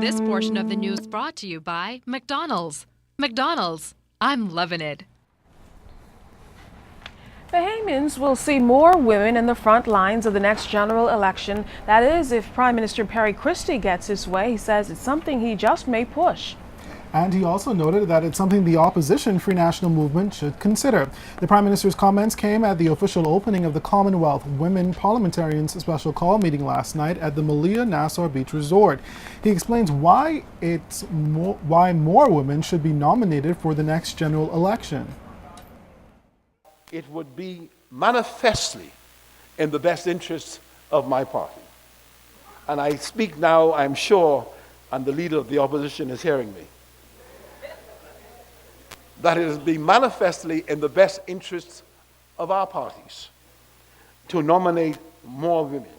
This portion of the news brought to you by McDonald's. McDonald's, I'm loving it. Bahamians will see more women in the front lines of the next general election. That is, if Prime Minister Perry Christie gets his way. He says it's something he just may push. And he also noted that it's something the opposition Free National Movement should consider. The Prime Minister's comments came at the official opening of the Commonwealth Women Parliamentarians Special Call meeting last night at the Malia Nassau Beach Resort. He explains why more women should be nominated for the next general election. It would be manifestly in the best interests of my party. And I speak now, I'm sure, and the leader of the opposition is hearing me, that it would be manifestly in the best interests of our parties to nominate more women.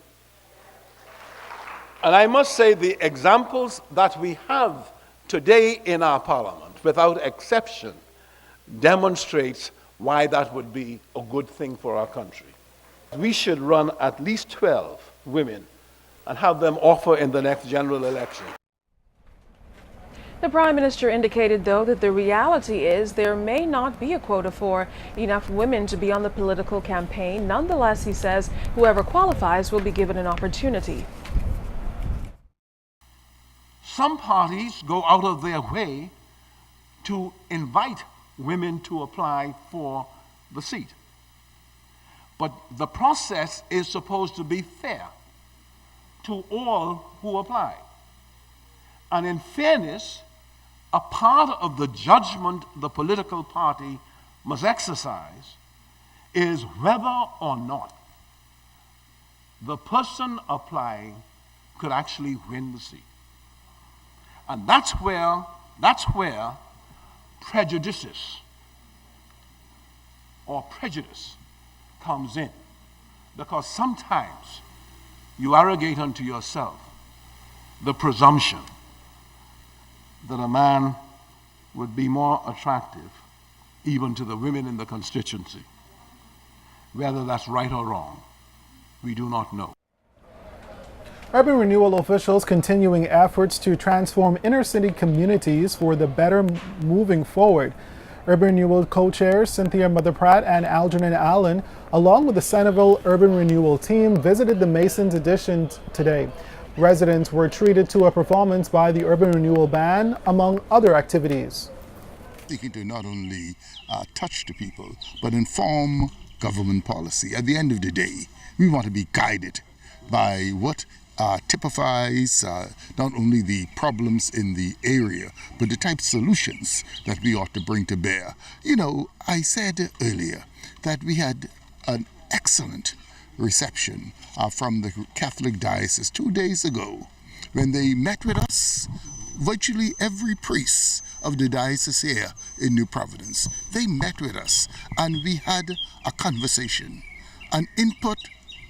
And I must say the examples that we have today in our parliament, without exception, demonstrates why that would be a good thing for our country. We should run at least 12 women and have them offer in the next general election. The Prime Minister indicated, though, that the reality is there may not be a quota for enough women to be on the political campaign. Nonetheless, he says whoever qualifies will be given an opportunity. Some parties go out of their way to invite women to apply for the seat. But the process is supposed to be fair to all who apply. And in fairness, a part of the judgment the political party must exercise is whether or not the person applying could actually win the seat. And that's where prejudice comes in. Because sometimes you arrogate unto yourself the presumption that a man would be more attractive even to the women in the constituency. Whether that's right or wrong, we do not know. Urban Renewal officials continuing efforts to transform inner-city communities for the better moving forward. Urban Renewal co-chairs Cynthia Mother-Pratt and Algernon Allen, along with the Centerville Urban Renewal team, visited the Masons Edition today. Residents were treated to a performance by the Urban Renewal Band, among other activities. Seeking to not only touch the people, but inform government policy. At the end of the day, we want to be guided by what typifies not only the problems in the area, but the type of solutions that we ought to bring to bear. You know, I said earlier that we had an excellent reception from the Catholic Diocese 2 days ago when they met with us. Virtually every priest of the diocese here in New Providence, they met with us and we had a conversation, an input,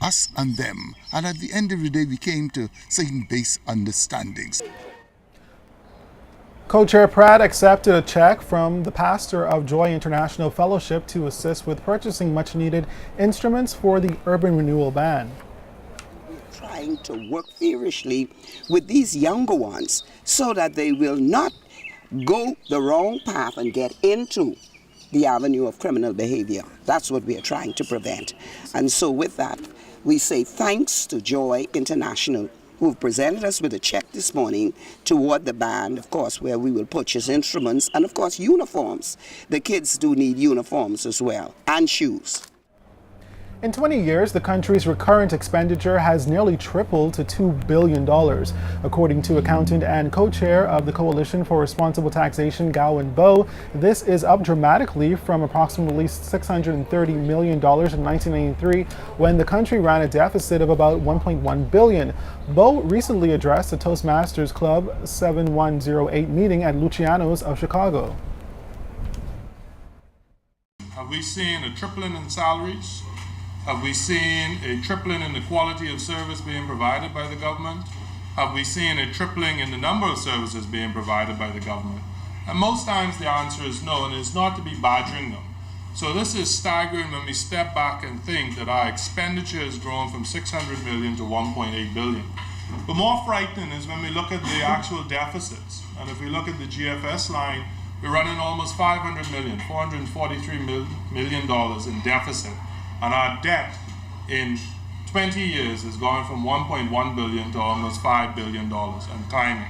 us and them, and at the end of the day we came to certain base understandings. Co-chair Pratt accepted a check from the pastor of Joy International Fellowship to assist with purchasing much-needed instruments for the Urban Renewal Band. We're trying to work feverishly with these younger ones so that they will not go the wrong path and get into the avenue of criminal behavior. That's what we are trying to prevent. And so with that, we say thanks to Joy International, who've presented us with a check this morning toward the band, of course, where we will purchase instruments and, of course, uniforms. The kids do need uniforms as well, and shoes. In 20 years, the country's recurrent expenditure has nearly tripled to $2 billion. According to accountant and co-chair of the Coalition for Responsible Taxation, Gowan Bowe, this is up dramatically from approximately $630 million in 1993, when the country ran a deficit of about $1.1 billion. Bowe recently addressed the Toastmasters Club 7108 meeting at Luciano's of Chicago. Have we seen a tripling in salaries? Have we seen a tripling in the quality of service being provided by the government? Have we seen a tripling in the number of services being provided by the government? And most times the answer is no, and it's not to be badgering them. So this is staggering when we step back and think that our expenditure has grown from 600 million to 1.8 billion. But more frightening is when we look at the actual deficits. And if we look at the GFS line, we're running almost $500 million, $443 million in deficit. And our debt in 20 years has gone from $1.1 billion to almost $5 billion and climbing.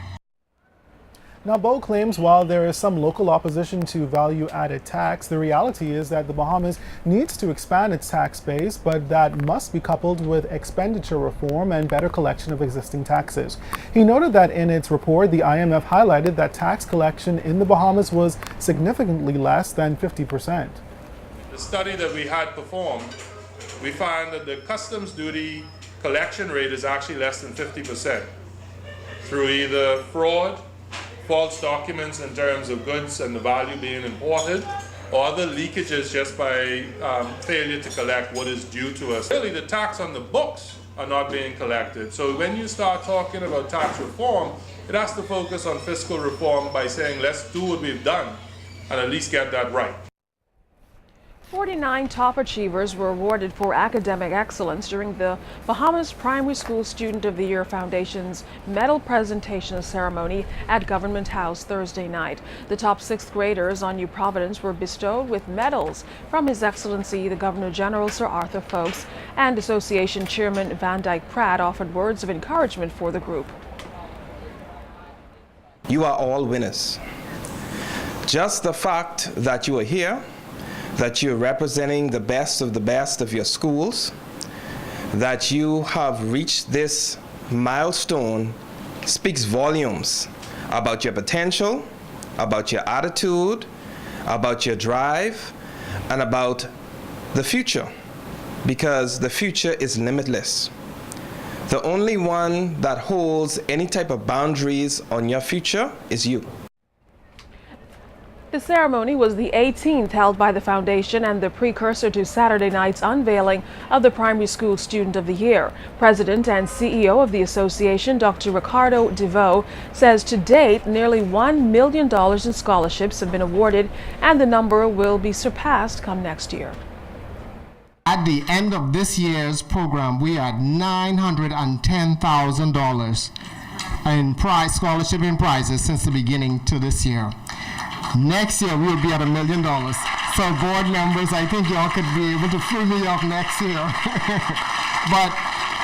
Now, Bo claims while there is some local opposition to value-added tax, the reality is that the Bahamas needs to expand its tax base, but that must be coupled with expenditure reform and better collection of existing taxes. He noted that in its report, the IMF highlighted that tax collection in the Bahamas was significantly less than 50%. The study that we had performed, we found that the customs duty collection rate is actually less than 50% through either fraud, false documents in terms of goods and the value being imported, or other leakages just by failure to collect what is due to us. Really, the tax on the books are not being collected. So when you start talking about tax reform, it has to focus on fiscal reform by saying, let's do what we've done and at least get that right. 49 top achievers were awarded for academic excellence during the Bahamas Primary School Student of the Year Foundation's medal presentation ceremony at Government House Thursday night. The top 6th graders on New Providence were bestowed with medals from His Excellency the Governor General Sir Arthur Folkes, and Association Chairman Van Dyke Pratt offered words of encouragement for the group. You are all winners. Just the fact that you are here, that you're representing the best of your schools, that you have reached this milestone speaks volumes about your potential, about your attitude, about your drive, and about the future, because the future is limitless. The only one that holds any type of boundaries on your future is you. The ceremony was the 18th held by the foundation and the precursor to Saturday night's unveiling of the Primary School Student of the Year. President and CEO of the association, Dr. Ricardo DeVoe, says to date nearly $1 million in scholarships have been awarded, and the number will be surpassed come next year. At the end of this year's program, we are at $910,000 in scholarship and prizes since the beginning to this year. Next year, we'll be at $1 million. So board members, I think y'all could be able to free me up next year. But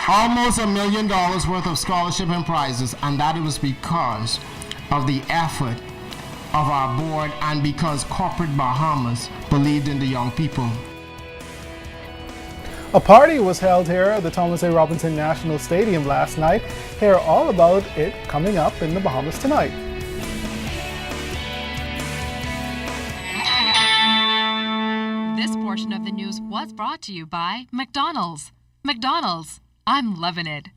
almost $1 million worth of scholarship and prizes, and that was because of the effort of our board and because corporate Bahamas believed in the young people. A party was held here at the Thomas A. Robinson National Stadium last night. Hear all about it coming up in the Bahamas tonight. This portion of the news was brought to you by McDonald's. McDonald's, I'm loving it.